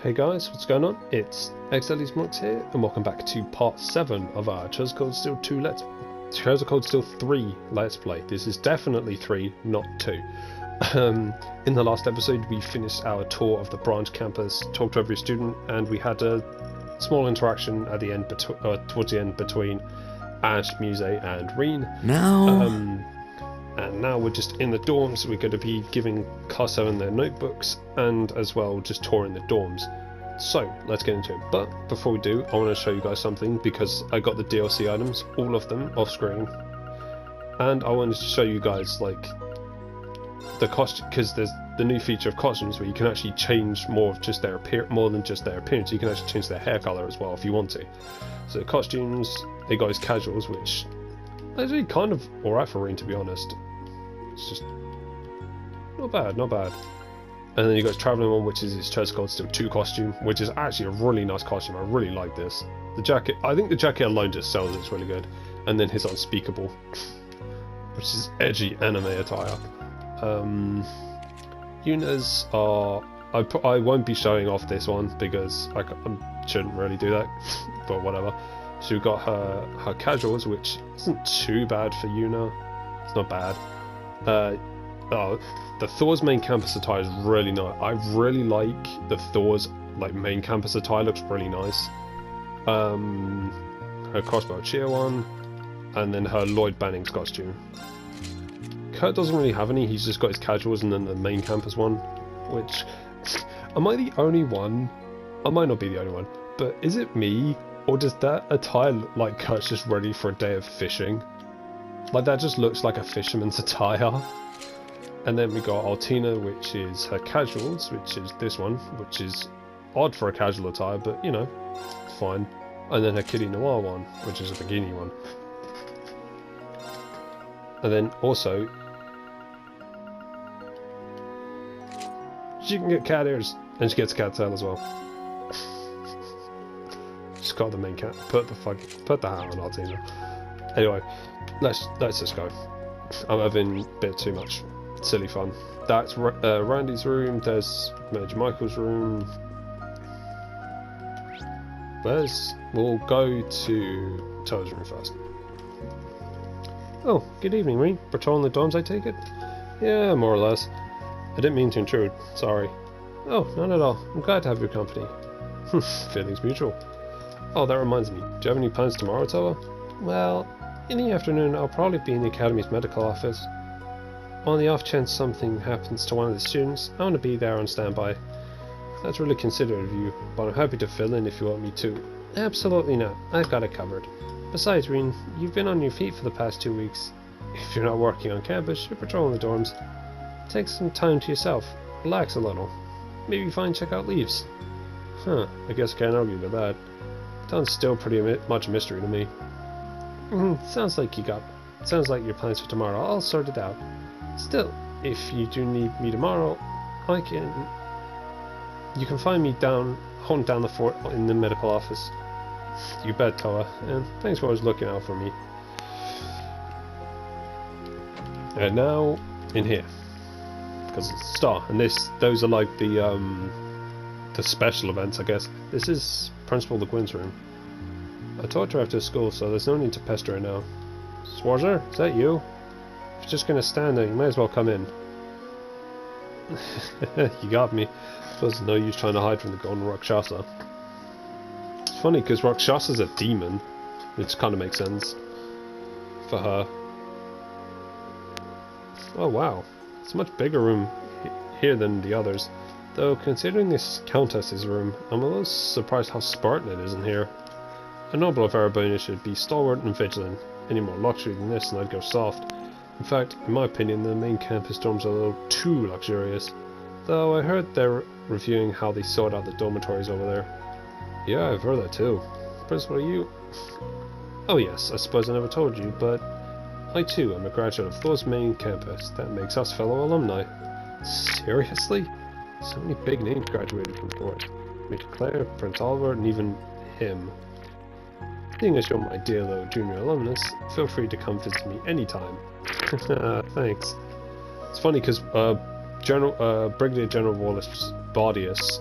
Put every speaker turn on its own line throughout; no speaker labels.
Hey guys, what's going on? It's xdeadlysmoorex here, and welcome back to part 7 of our Chosen Code Steel 3 Let's Play. This is definitely 3, not 2. In the last episode we finished our tour of the Branch Campus, talked to every student, and we had a small interaction at the end, towards the end, between Ash, Muse, and Reen. And now we're just in the dorms. We're going to be giving Class 7 their notebooks and as well just touring the dorms. So let's get into it. But before we do, I want to show you guys something because I got the DLC items, all of them off screen, and I wanted to show you guys like the costume, because there's the new feature of costumes where you can actually change more of just their more than just their appearance. You can actually change their hair color as well if you want to. So costumes, they got his casuals, which actually kind of alright for Reen, to be honest. It's just not bad, not bad. And then you got his travelling one, which is his Chosen Code Steel 2 costume, which is actually a really nice costume. I really like this. The jacket, I think the jacket alone just sells it, it's really good. And then his unspeakable, which is edgy anime attire. Yuna's are, I won't be showing off this one because I shouldn't really do that, but whatever. So we've got her casuals, which isn't too bad for Yuna. It's not bad. The Thor's main campus attire is really nice. I really like the Thor's main campus attire. Looks really nice. Her crossbow cheer one, and then her Lloyd Banning's costume. Kurt doesn't really have any. He's just got his casuals and then the main campus one. Which, am I the only one? I might not be the only one, but is it me? Or does that attire look like Kurt's just ready for a day of fishing? Like, that just looks like a fisherman's attire. And then we got Altina, which is her casuals, which is this one, which is odd for a casual attire, but, you know, fine. And then her Kitty Noir one, which is a bikini one. And then also, she can get cat ears, and she gets cat tail as well. Just got the main cat. Put the hat on Altina. Anyway, let's just go. I'm having a bit too much silly fun. That's Randy's room. There's Major Michael's room. We'll go to Toa's room first. Oh, good evening, Reen. Patrolling the dorms, I take it? Yeah, more or less. I didn't mean to intrude. Sorry. Oh, not at all. I'm glad to have your company. Feelings mutual. Oh, that reminds me. Do you have any plans tomorrow, Toa? Well, in the afternoon I'll probably be in the Academy's medical office. On the off chance something happens to one of the students, I want to be there on standby. That's really considerate of you, but I'm happy to fill in if you want me to. Absolutely not. I've got it covered. Besides, Reen, you've been on your feet for the past 2 weeks. If you're not working on campus, you're patrolling the dorms. Take some time to yourself. Relax a little. Maybe check out leaves. Huh, I guess I can't argue with that. Sounds still pretty much a mystery to me. Sounds like your plans for tomorrow. I'll sort it out. Still, if you do need me tomorrow, you can find me holding down the fort in the medical office. You bet, Toa, and thanks for always looking out for me. And now, in here, because it's a star, and those are like the special events, I guess. This is Principal Le Guin's room. I talked to her after school, so there's no need to pester her now. Swarzer, is that you? If you're just gonna stand there, you might as well come in. You got me. There's no use trying to hide from the golden Rakshasa. It's funny because Rakshasa's a demon, which kind of makes sense for her. Oh wow, it's a much bigger room here than the others. Though considering this Countess's room, I'm a little surprised how Spartan it is in here. A noble of Arabona should be stalwart and vigilant. Any more luxury than this and I'd go soft. In fact, in my opinion, the main campus dorms are a little too luxurious. Though I heard they're reviewing how they sort out the dormitories over there. Yeah, I've heard that too. Principal, are you? Oh yes, I suppose I never told you, but I too am a graduate of Thor's main campus. That makes us fellow alumni. Seriously? So many big names graduated from Thor. Major Claire, Prince Oliver, and even him. Seeing as you're my dear little junior alumnus, feel free to come visit me anytime. Thanks. It's funny because Brigadier General Wallace Bardius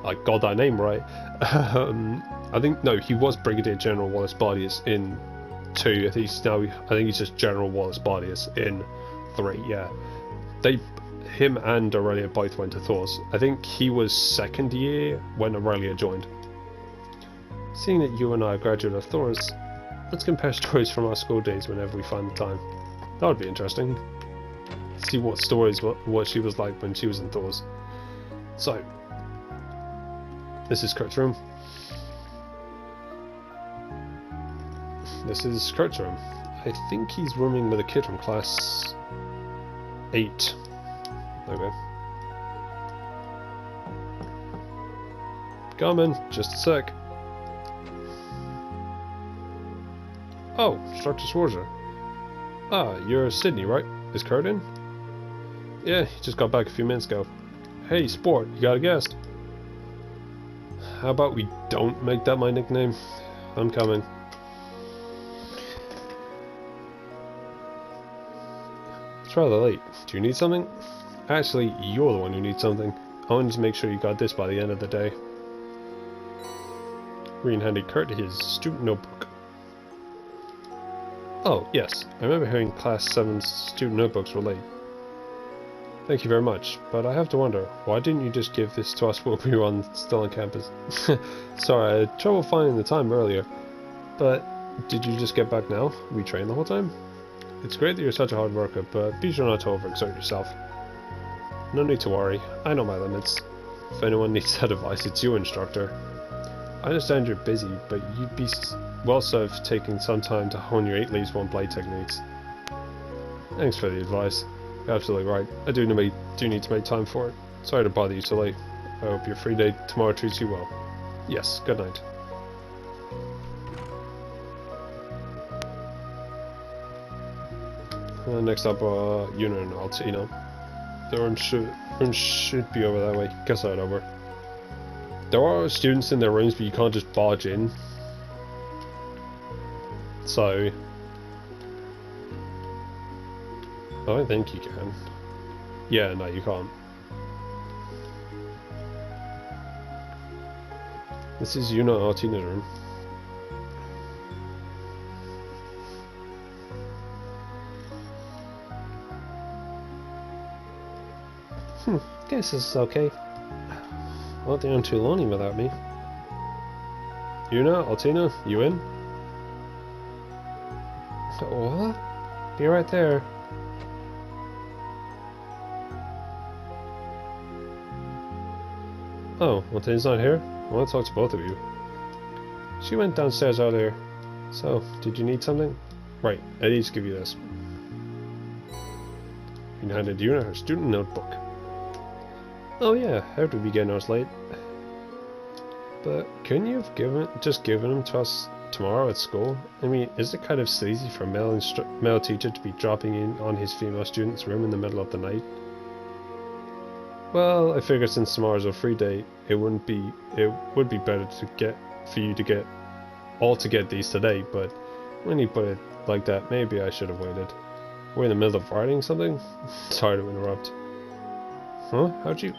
I got that name right. I think, no, he was Brigadier General Wallace Bardius in 2. I think he's just General Wallace Bardius in 3, yeah. Him and Aurelia both went to Thor's. I think he was 2nd year when Aurelia joined. Seeing that you and I are graduate of Thor's, let's compare stories from our school days whenever we find the time. That would be interesting. See what stories, what she was like when she was in Thor's. So, this is Kurt's room. This is Kurt's room. I think he's rooming with a kid from class 8. Okay. Coming, just a sec. Oh, Instructor Schwarzer. Ah, you're Sydney, right? Is Kurt in? Yeah, he just got back a few minutes ago. Hey, Sport, you got a guest? How about we don't make that my nickname? I'm coming. It's rather late. Do you need something? Actually, you're the one who needs something. I wanted to make sure you got this by the end of the day. Green handed Kurt his student notebook. Oh, yes. I remember hearing Class 7's student notebooks were late. Thank you very much, but I have to wonder, why didn't you just give this to us while we were still on campus? Sorry, I had trouble finding the time earlier. But, did you just get back now? We trained the whole time? It's great that you're such a hard worker, but be sure not to overexert yourself. No need to worry, I know my limits. If anyone needs that advice, it's you, instructor. I understand you're busy, but you'd be well served taking some time to hone your 8 leaves 1 blade techniques. Thanks for the advice. You're absolutely right. I do need to make time for it. Sorry to bother you so late. I hope your free day tomorrow treats you well. Yes, good night. Next up, Yuna and Altina. The room should be over that way. Guess I'd over. There are students in their rooms, but you can't just barge in. So, I don't think you can. Yeah, no, you can't. This is Yuna and Altina's room. Guess this is okay. I don't think I'm too lonely without me. Yuna, Altina, you in? What? Be right there. Oh, Altina's not here? I want to talk to both of you. She went downstairs earlier. So, did you need something? Right, I need to give you this. You handed Yuna her student notebook. Oh yeah, how did we get ours late? But couldn't you have just given them to us tomorrow at school? I mean, is it kind of sleazy for a male teacher to be dropping in on his female student's room in the middle of the night? Well, I figured since tomorrow's a free day, it would be better for you to get these today, but when you put it like that, maybe I should have waited. We're in the middle of writing something? Sorry to interrupt. Huh? How'd you...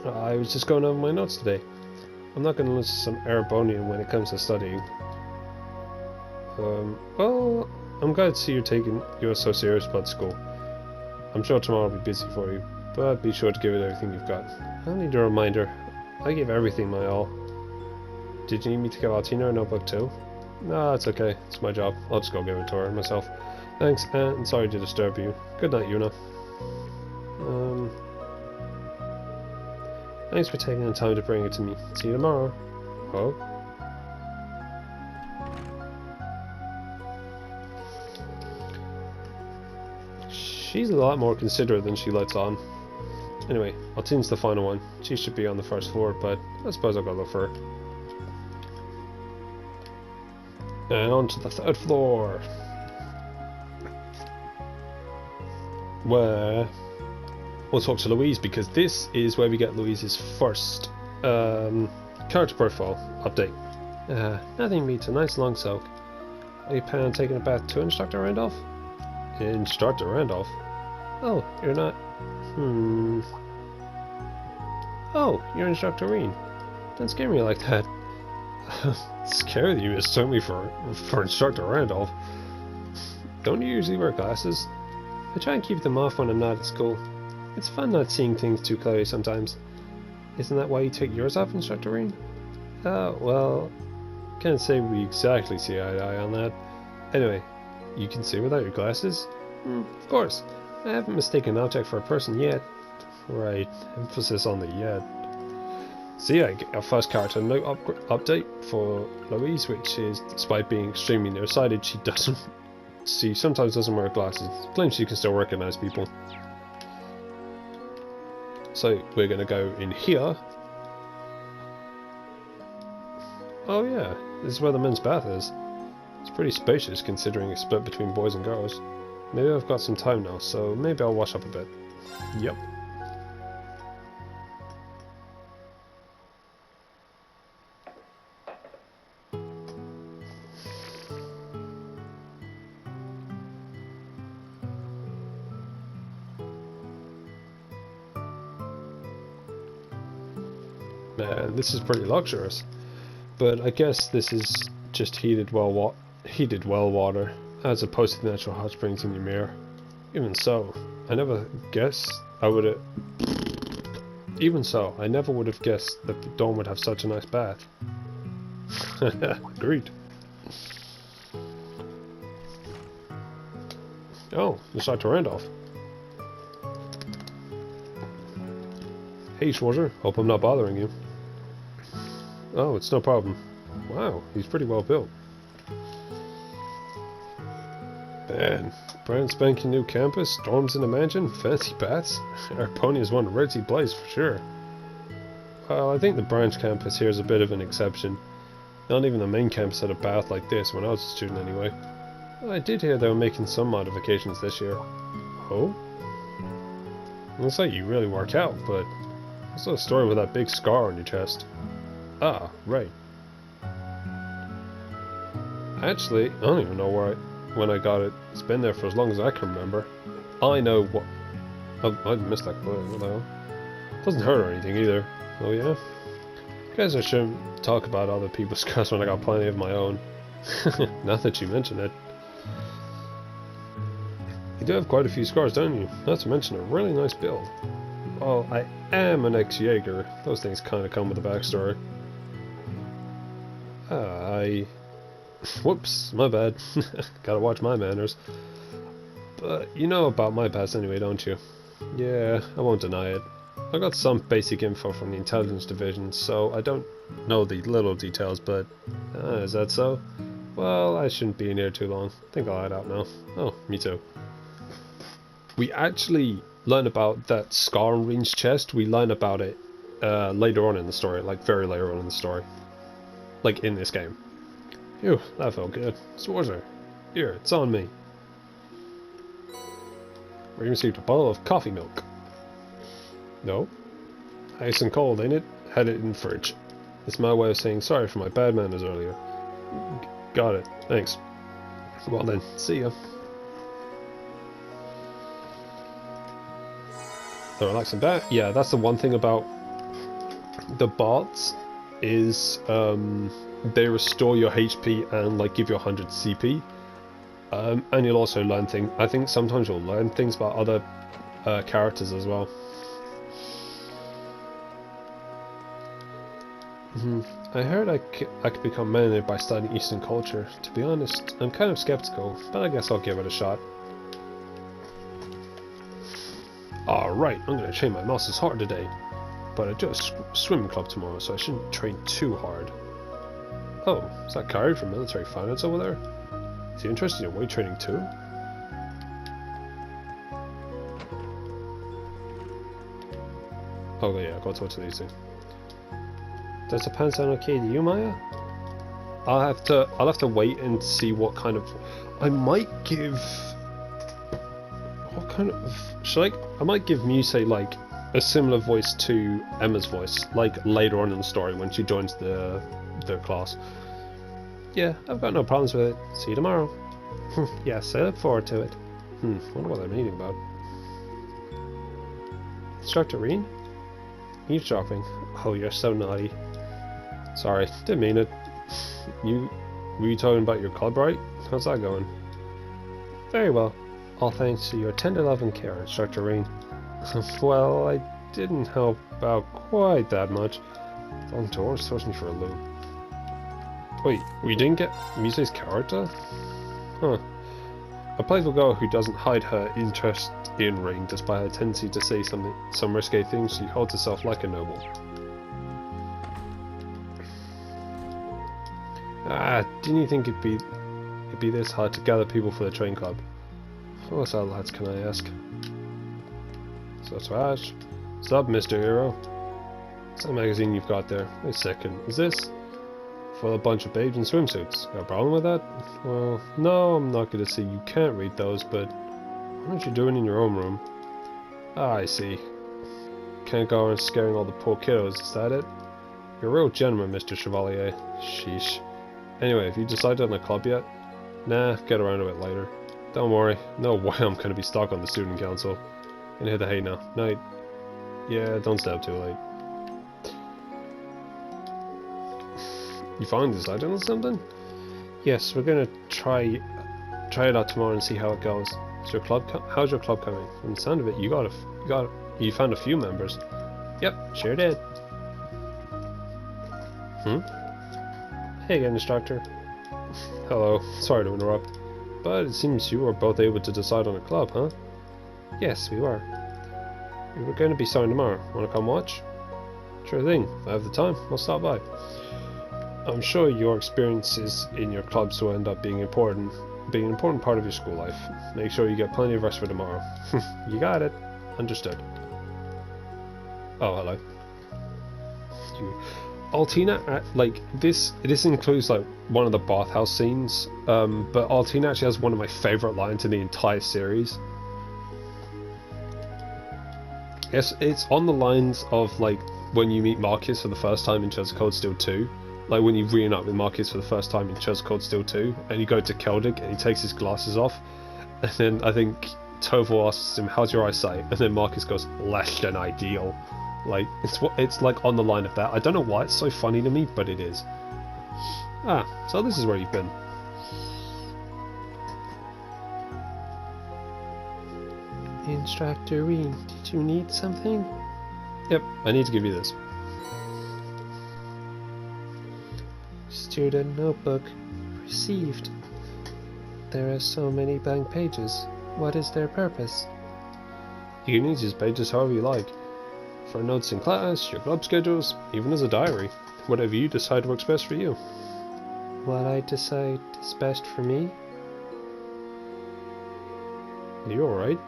I was just going over my notes today. I'm not going to listen to some Erebonian when it comes to studying. Well, I'm glad to see you're so serious about school. I'm sure tomorrow will be busy for you, but be sure to give it everything you've got. I'll need a reminder. I gave everything my all. Did you need me to give Altina a notebook too? No, that's okay. It's my job. I'll just go give it to her myself. Thanks, and sorry to disturb you. Good night, Yuna. Thanks for taking the time to bring it to me. See you tomorrow. Oh? She's a lot more considerate than she lets on. Anyway, Altina's the final one. She should be on the first floor, but I suppose I'll go look for her. And on to the 3rd floor. Where we'll talk to Louise, because this is where we get Louise's first character profile update. Nothing beats a nice long soak. Are you planning on taking a bath too, Instructor Randolph? Instructor Randolph? Oh, you're not... Oh, you're Instructor Reen. Don't scare me like that. Scare you mistake me for Instructor Randolph. Don't you usually wear glasses? I try and keep them off when I'm not at school. It's fun not seeing things too clearly sometimes. Isn't that why you take yours off, Instructor Reen? Well, can't say we exactly see eye to eye on that. Anyway, you can see without your glasses? Of course. I haven't mistaken an object for a person yet. Right, emphasis on the yet. See, I get a first character note update for Louise, which is, despite being extremely nearsighted, she sometimes doesn't wear glasses. Claims she can still recognize people. So, we're gonna go in here. Oh yeah, this is where the men's bath is. It's pretty spacious considering it's split between boys and girls. Maybe I've got some time now, so maybe I'll wash up a bit. Yep. Man, this is pretty luxurious. But I guess this is just heated well water, as opposed to the natural hot springs in Ymir. Even so, I never would have guessed that the dorm would have such a nice bath. Agreed. Oh, it's Dr. Randolph. Hey Schwarzer, hope I'm not bothering you. Oh, it's no problem. Wow, he's pretty well built. Man, brand spanking new campus, dorms in a mansion, fancy baths. Our pony is one ritzy place for sure. Well, I think the branch campus here is a bit of an exception. Not even the main campus had a bath like this when I was a student anyway. I did hear they were making some modifications this year. Oh? Looks like you really work out, but what's the story with that big scar on your chest? Ah, right. Actually, I don't even know when I got it. It's been there for as long as I can remember. I know what... Oh, I missed that quote. What the hell? Doesn't hurt or anything either. Oh yeah? Guess I shouldn't talk about other people's scars when I got plenty of my own. Now that you mention it. You do have quite a few scars, don't you? Not to mention a really nice build. Well, I am an ex-Jaeger. Those things kind of come with a backstory. Whoops, my bad. Gotta watch my manners. But you know about my past anyway, don't you? Yeah, I won't deny it. I got some basic info from the intelligence division, so I don't know the little details, but... is that so? Well, I shouldn't be in here too long. I think I'll head out now. Oh, me too. We actually learn about that scar on Reen's chest. We learn about it later on in the story, like very later on in the story. Like in this game. Phew, that felt good. Schwarzer, here, it's on me. We received a bottle of coffee milk. No. Ice and cold, ain't it? Had it in the fridge. It's my way of saying sorry for my bad manners earlier. Got it, thanks. Well then, see ya. The relaxing bath? Yeah, that's the one thing about the bots is they restore your HP and like give you 100 CP. And you'll also learn things. I think sometimes you'll learn things about other characters as well. I heard I could become mannered by studying Eastern culture. To be honest, I'm kind of skeptical, but I guess I'll give it a shot. Alright, I'm going to train my muscles hard today. But I do a swimming club tomorrow, so I shouldn't train too hard. Oh, is that Kyrie from military finance over there? Is he interested in weight training too? Oh yeah, go talk to these things. Does the pants sound okay to you, Maya? I'll have to wait and see what kind of... I might give... What kind of... I might give Muse like a similar voice to Emma's voice, like later on in the story when she joins the class. Yeah, I've got no problems with it. See you tomorrow. Yes, I look forward to it. Wonder what they're meeting about. Instructor Reen? Eavesdropping. Oh, you're so naughty. Sorry, didn't mean it. Were you talking about your club, right? How's that going? Very well. All thanks to your tender love and care, Instructor Rain. Well, I didn't help out quite that much. Long doors forced me for a loop. Wait, we didn't get Mise's character? Huh. A playful girl who doesn't hide her interest in Rain despite her tendency to say some risque things. She holds herself like a noble. Didn't you think it'd be this hard to gather people for the train club? What's that, lads, can I ask? So Swash. What's up, Mr. Hero? What's that magazine you've got there? Wait a second, is this? For a bunch of babes in swimsuits. Got a problem with that? Well, no, I'm not gonna say you can't read those, but what aren't you doing in your own room? Ah, I see. Can't go around scaring all the poor kiddos, is that it? You're a real gentleman, Mr. Chevalier. Sheesh. Anyway, have you decided on a club yet? Nah, get around to it later. Don't worry, no way I'm gonna be stuck on the student council. Gonna hit the hay now. Night. Yeah, don't stay up too late. You finally decided on something? Yes, we're gonna try it out tomorrow and see how it goes. Is your club how's your club coming? From the sound of it, you found a few members. Yep, sure did. Hey again, instructor. Hello, sorry to interrupt, but it seems you were both able to decide on a club, huh? Yes, we were. We were going to be starting tomorrow. Want to come watch? Sure thing. If I have the time, I'll stop by. I'm sure your experiences in your clubs will end up being an important part of your school life. Make sure you get plenty of rest for tomorrow. You got it. Understood. Oh, hello. Altina, like this includes like one of the bathhouse scenes, but Altina actually has one of my favourite lines in the entire series. Yes, it's on the lines of like when you meet Marcus for the first time in Chosen Cold Steel 2. Like when you reunite with Marcus for the first time in Chosen Cold Steel 2, and you go to Keldig and he takes his glasses off, and then I think Toval asks him, "How's your eyesight?" And then Marcus goes, "Less than ideal." Like it's like on the line of that. I don't know why it's so funny to me, but it is. Ah, so this is where you've been. Instructor Reen, did you need something? Yep, I need to give you this. Student notebook. Received. There are so many blank pages. What is their purpose? You can use these pages however you like. For notes in class, your club schedules, even as a diary. Whatever you decide works best for you. What I decide is best for me? You alright?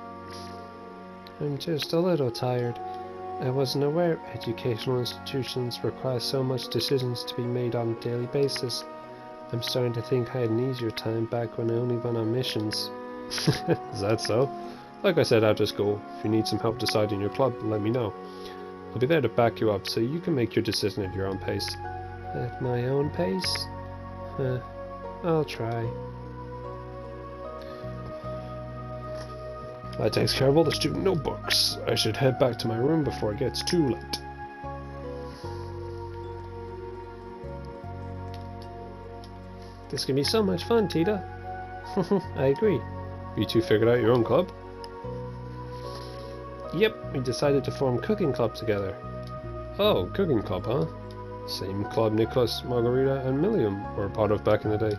I'm just a little tired. I wasn't aware educational institutions require so much decisions to be made on a daily basis. I'm starting to think I had an easier time back when I only went on missions. Is that so? Like I said after school, if you need some help deciding your club, let me know. I'll be there to back you up so you can make your decision at your own pace. At my own pace? I'll try. That takes care of all the student notebooks. I should head back to my room before it gets too late. This can be so much fun, Tita. I agree. You two figured out your own club? Yep, we decided to form cooking club together. Oh, cooking club, huh? Same club Nicholas, Margarita, and Milliam were a part of back in the day.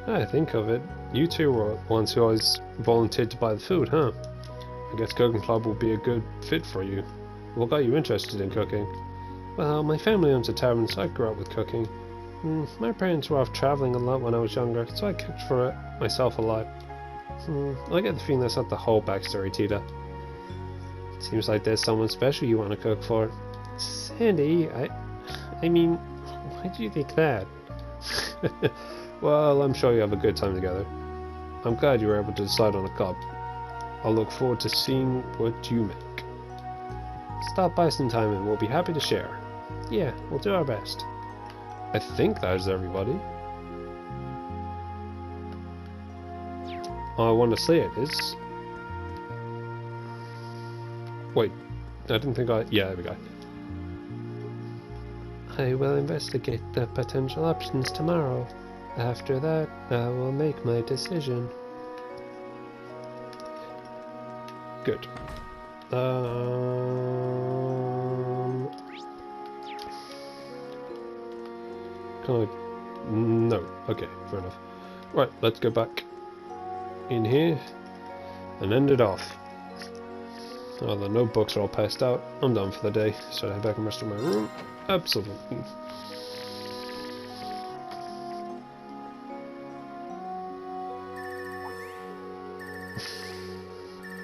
I think of it. You two were ones who always volunteered to buy the food, huh? I guess cooking club will be a good fit for you. What got you interested in cooking? Well, my family owns a tavern, so I grew up with cooking. My parents were off traveling a lot when I was younger, so I cooked for it myself a lot. I get the feeling that's not the whole backstory, Tita. Seems like there's someone special you want to cook for. Sandy, I mean, why do you think that? Well, I'm sure you have a good time together. I'm glad you were able to decide on a club. I'll look forward to seeing what you make. Stop by sometime and we'll be happy to share. Yeah, we'll do our best. I think that is everybody. I want to say it is... Wait, I didn't think I... Yeah, there we go. I will investigate the potential options tomorrow. After that, I will make my decision. Good. Can I... No. Okay, fair enough. Right, let's go back in here and end it off. Oh, the notebooks are all passed out. I'm done for the day. So I head back and rest in my room. Absolutely.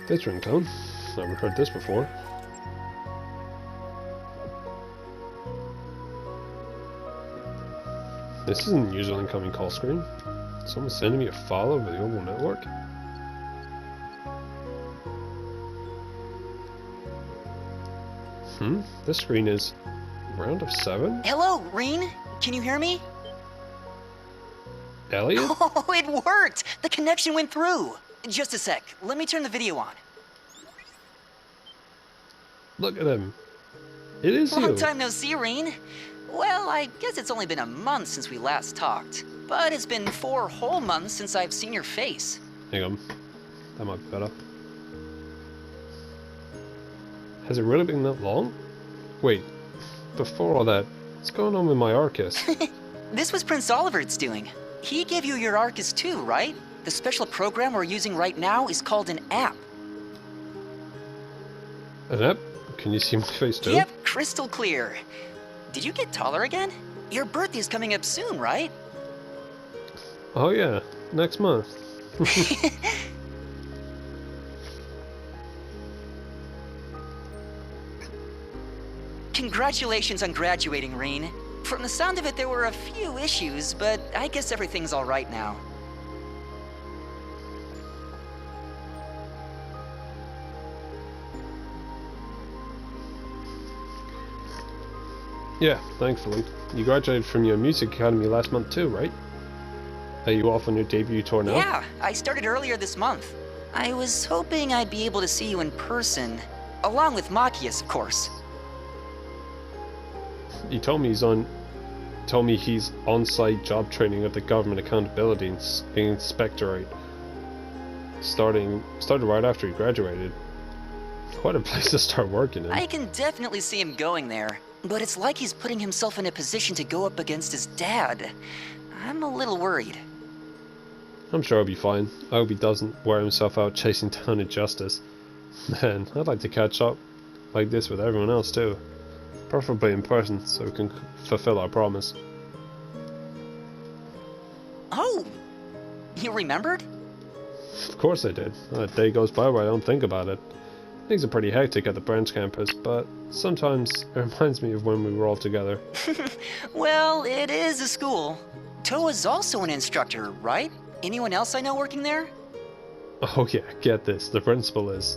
This ringtone. Never heard this before. This isn't usual incoming call screen. Someone's sending me a file over the oval network. This screen is round of 7?
Hello, Reen? Can you hear me?
Elliot?
Oh, it worked! The connection went through. Just a sec. Let me turn the video on.
Look at him. It is you.
Long time no see, Reen. Well, I guess it's only been a month since we last talked. But it's been 4 whole months since I've seen your face.
Hang on. That might be better. Has it really been that long? Wait. Before all that, what's going on with my Arcus?
This was Prince Oliver's doing. He gave you your Arcus too, right? The special program we're using right now is called an app.
An app? Can you see my face too?
Yep, crystal clear. Did you get taller again? Your birthday's coming up soon, right?
Oh yeah, next month.
Congratulations on graduating, Reen. From the sound of it, there were a few issues, but I guess everything's all right now.
Yeah, thankfully. You graduated from your music academy last month too, right? Are you off on your debut tour now?
Yeah, I started earlier this month. I was hoping I'd be able to see you in person, along with Machias, of course.
He told me he's on-site job training at the Government Accountability Inspectorate. Started right after he graduated. What a place to start working in.
I can definitely see him going there, but it's like he's putting himself in a position to go up against his dad. I'm a little worried.
I'm sure he'll be fine. I hope he doesn't wear himself out chasing down injustice. Man, I'd like to catch up like this with everyone else too. Preferably in person, so we can fulfill our promise.
Oh! You remembered?
Of course I did. Not a day goes by where I don't think about it. Things are pretty hectic at the Branch Campus, but sometimes it reminds me of when we were all together.
Well, it is a school. Toa's also an instructor, right? Anyone else I know working there?
Oh yeah, get this. The principal is...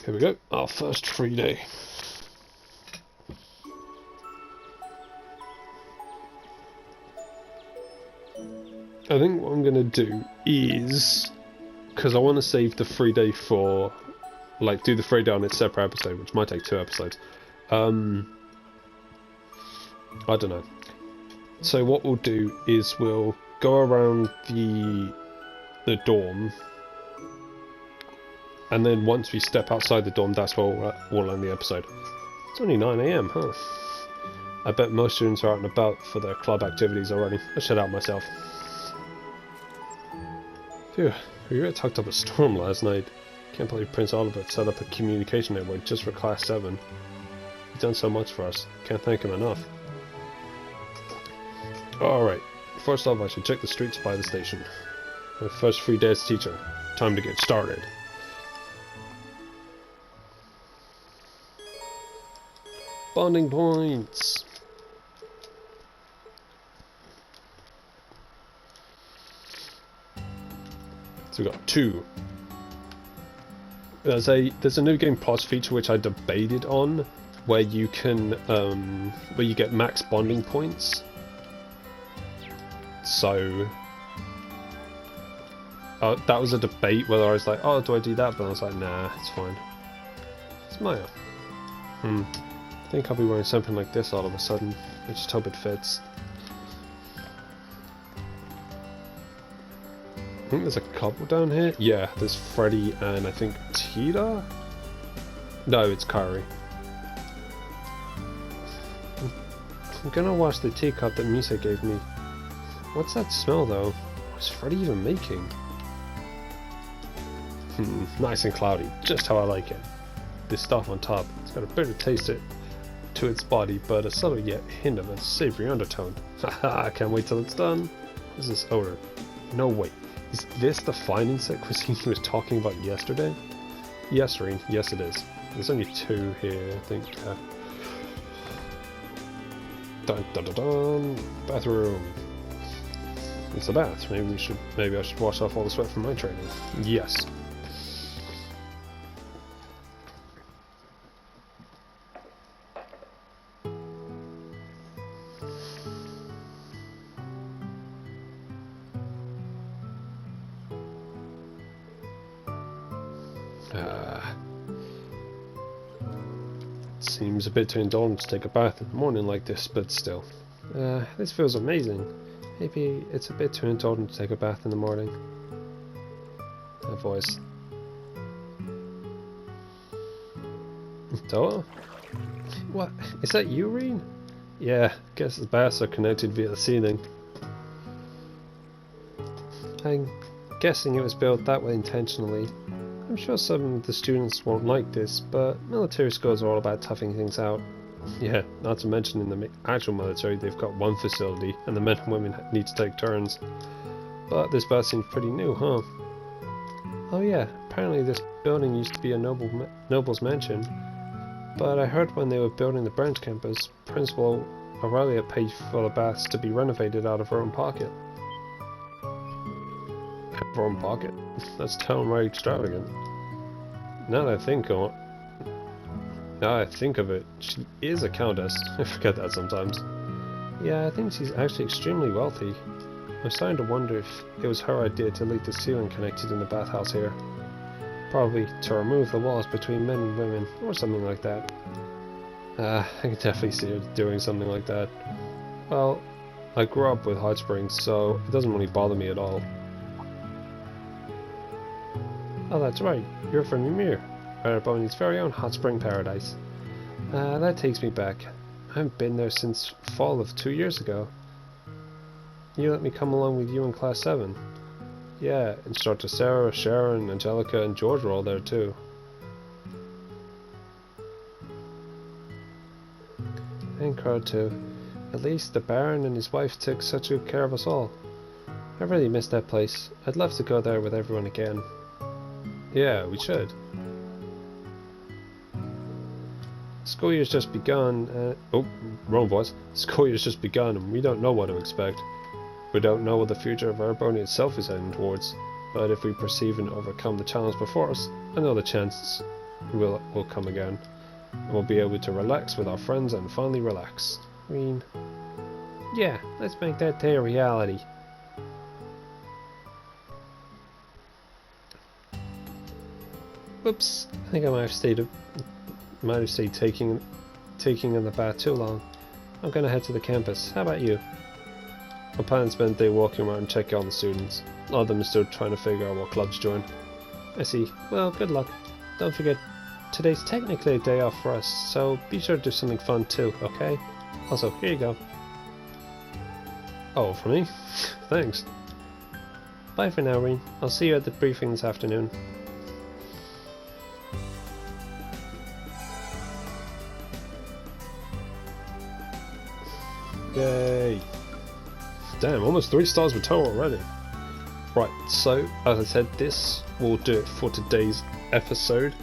Here we go, our first free day. I think what I'm going to do is, because I want to save the free day for, like, do the free day on its separate episode, which might take 2 episodes. I don't know. So what we'll do is we'll go around the dorm, and then once we step outside the dorm, that's where we'll end the episode. It's only 9 AM, huh? I bet most students are out and about for their club activities already. I should out myself. Phew, we were tucked up a storm last night. Can't believe Prince Oliver set up a communication network just for Class 7. He's done so much for us. Can't thank him enough. Alright, first off I should check the streets by the station. My first free day as teacher. Time to get started. Bonding points. So we got 2. There's a new game plus feature which I debated on, where you can where you get max bonding points. So that was a debate whether I was like, oh, do I do that? But I was like, nah, it's fine. It's Maya. I think I'll be wearing something like this all of a sudden. I just hope it fits. I think there's a couple down here. Yeah, there's Freddy and I think Tita? No, it's Kari. I'm gonna wash the teacup that Misa gave me. What's that smell though? What's Freddy even making? Nice and cloudy, just how I like it. This stuff on top, it's got a bitter taste to its body, but a subtle yet hint of a savory undertone. Haha, I can't wait till it's done. What is this odor? No, wait. Is this the fine insect cuisine he was talking about yesterday? Yes, Reen. Yes, it is. There's only 2 here, I think. Dun dun dun dun. Bathroom. It's a bath. Maybe I should wash off all the sweat from my training. Yes. Seems a bit too indulgent to take a bath in the morning like this, but still. This feels amazing. Maybe it's a bit too indulgent to take a bath in the morning. That voice. Toa? What? Is that you, Reen? Yeah, guess the baths are connected via the ceiling. I'm guessing it was built that way intentionally. I'm sure some of the students won't like this, but military schools are all about toughing things out. Yeah, not to mention in the actual military they've got one facility and the men and women need to take turns. But this bath seems pretty new, huh? Oh yeah, apparently this building used to be a noble's mansion. But I heard when they were building the Branch Campus, Principal Aurelia paid for the baths to be renovated out of her own pocket. Her own pocket? That's downright extravagant. Now that I think of it, she is a countess. I forget that sometimes. Yeah, I think she's actually extremely wealthy. I'm starting to wonder if it was her idea to leave the ceiling connected in the bathhouse here. Probably to remove the walls between men and women, or something like that. I can definitely see her doing something like that. Well, I grew up with hot springs, so it doesn't really bother me at all. Oh, that's right. You're from Ymir, Ereboni's very own hot spring paradise. That takes me back. I haven't been there since fall of 2 years ago. You let me come along with you in Class 7. Yeah, Instructor Sarah, Sharon, Angelica, and George were all there too. And Crowd too. At least the Baron and his wife took such good care of us all. I really miss that place. I'd love to go there with everyone again. Yeah, we should. School year's just begun. Oh, wrong voice. School year's just begun, and we don't know what to expect. We don't know what the future of Ereboni itself is heading towards. But if we perceive and overcome the challenge before us, I know the chances will come again. And we'll be able to relax with our friends and finally relax. I mean, yeah, let's make that day a reality. Whoops! I think I might have stayed taking in the bath too long. I'm gonna head to the campus. How about you? I'm planning to spend the day walking around and checking on the students. A lot of them are still trying to figure out what clubs to join. I see. Well, good luck. Don't forget, today's technically a day off for us, so be sure to do something fun too, okay? Also, here you go. Oh, for me? Thanks. Bye for now, Reen. I'll see you at the briefing this afternoon. Yay! Damn, almost 3 stars with Toa already. Right, so as I said, this will do it for today's episode.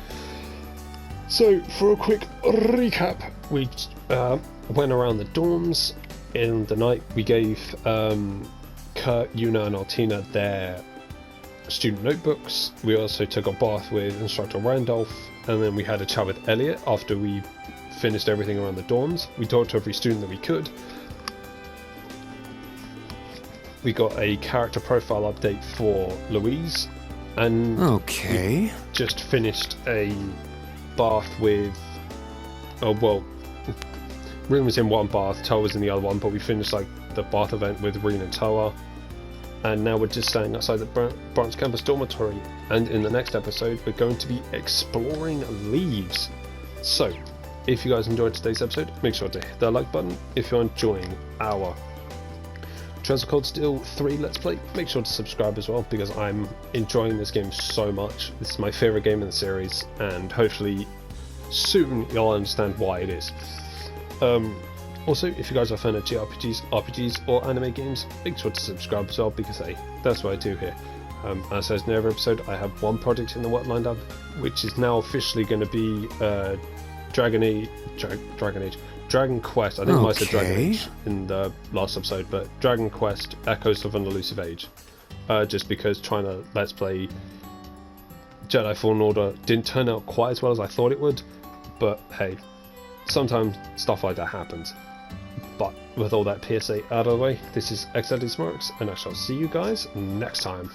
So, for a quick recap, we went around the dorms. In the night, we gave Kurt, Yuna, and Altina their student notebooks. We also took a bath with Instructor Randolph, and then we had a chat with Elliot after we finished everything around the dorms. We talked to every student that we could. We got a character profile update for Louise, and we just finished a bath with, oh well, Rin was in one bath, Toa was in the other one, but we finished like the bath event with Rin and Toa, and now we're just standing outside the Branch Campus Dormitory, and in the next episode we're going to be exploring Leaves. So, if you guys enjoyed today's episode, make sure to hit that like button. If you're enjoying our Treasure Cold Steel 3 Let's Play, make sure to subscribe as well, because I'm enjoying this game so much. This is my favourite game in the series, and hopefully soon you'll understand why it is. Also, if you guys are a fan of JRPGs, RPGs, or anime games, make sure to subscribe as well, because hey, that's what I do here. As I said in every episode, I have one project in the work lined up, which is now officially going to be Dragon Quest. I think I might have said Dragon Age in the last episode, but Dragon Quest Echoes of an Elusive Age. Just because trying to Let's Play Jedi Fallen Order didn't turn out quite as well as I thought it would, but hey, sometimes stuff like that happens. But with all that PSA out of the way, this is xdeadlysmoorex, and I shall see you guys next time.